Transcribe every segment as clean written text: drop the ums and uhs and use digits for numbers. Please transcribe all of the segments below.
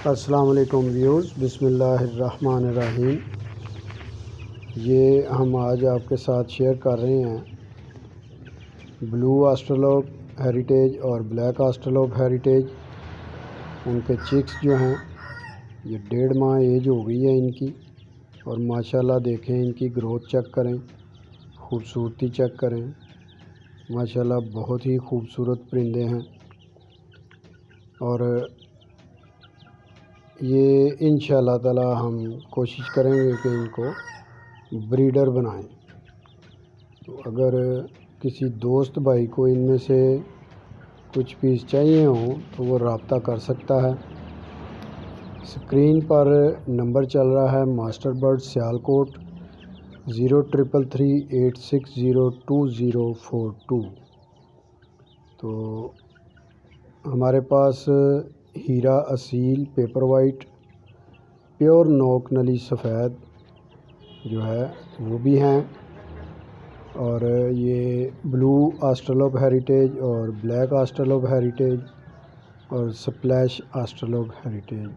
السلام علیکم ویورز، بسم اللہ الرحمن الرحیم۔ یہ ہم آج آپ کے ساتھ شیئر کر رہے ہیں بلو آسٹرالوپ ہیریٹیج اور بلیک آسٹرالوپ ہیریٹیج۔ ان کے چکس جو ہیں یہ 1.5 ماہ ایج ہو گئی ہے ان کی، اور ماشاءاللہ دیکھیں ان کی گروتھ چیک کریں، خوبصورتی چیک کریں، ماشاءاللہ بہت ہی خوبصورت پرندے ہیں۔ اور یہ انشاءاللہ تعالی ہم کوشش کریں گے کہ ان کو بریڈر بنائیں۔ تو اگر کسی دوست بھائی کو ان میں سے کچھ پیس چاہیے ہوں تو وہ رابطہ کر سکتا ہے۔ اسکرین پر نمبر چل رہا ہے ماسٹر برڈ سیالکوٹ 0333860242۔ تو ہمارے پاس ہیرا اصیل پیپر وائٹ پیور نوک نلی سفید جو ہے وہ بھی ہیں، اور یہ بلو آسٹرالوپ ہیریٹیج اور بلیک آسٹرالوپ ہیریٹیج اور سپلیش آسٹرالوپ ہیریٹیج،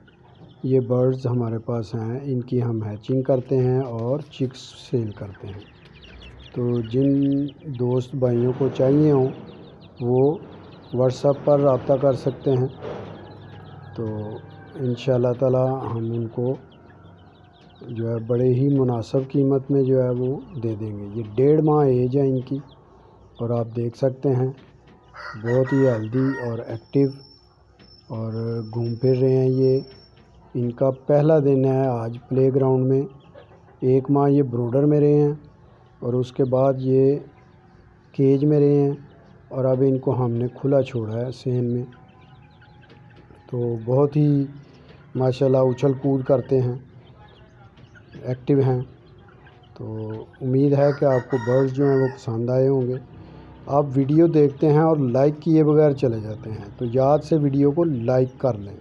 یہ برڈز ہمارے پاس ہیں۔ ان کی ہم ہیچنگ کرتے ہیں اور چکس سیل کرتے ہیں۔ تو جن دوست بھائیوں کو چاہیے ہوں وہ واٹس ایپ پر رابطہ کر سکتے ہیں، تو انشاءاللہ تعالی ہم ان کو جو ہے بڑے ہی مناسب قیمت میں جو ہے وہ دے دیں گے۔ یہ 1.5 ماہ ایج ہے ان کی، اور آپ دیکھ سکتے ہیں بہت ہی ہیلدی اور ایکٹیو اور گھوم پھر رہے ہیں۔ یہ ان کا پہلا دن ہے آج پلے گراؤنڈ میں۔ 1 ماہ یہ بروڈر میں رہے ہیں، اور اس کے بعد یہ کیج میں رہے ہیں، اور اب ان کو ہم نے کھلا چھوڑا ہے سین میں۔ تو بہت ہی ماشاءاللہ اچھل کود کرتے ہیں، ایکٹیو ہیں۔ تو امید ہے کہ آپ کو برڈز جو ہیں وہ پسند آئے ہوں گے۔ آپ ویڈیو دیکھتے ہیں اور لائک کیے بغیر چلے جاتے ہیں، تو یاد سے ویڈیو کو لائک کر لیں۔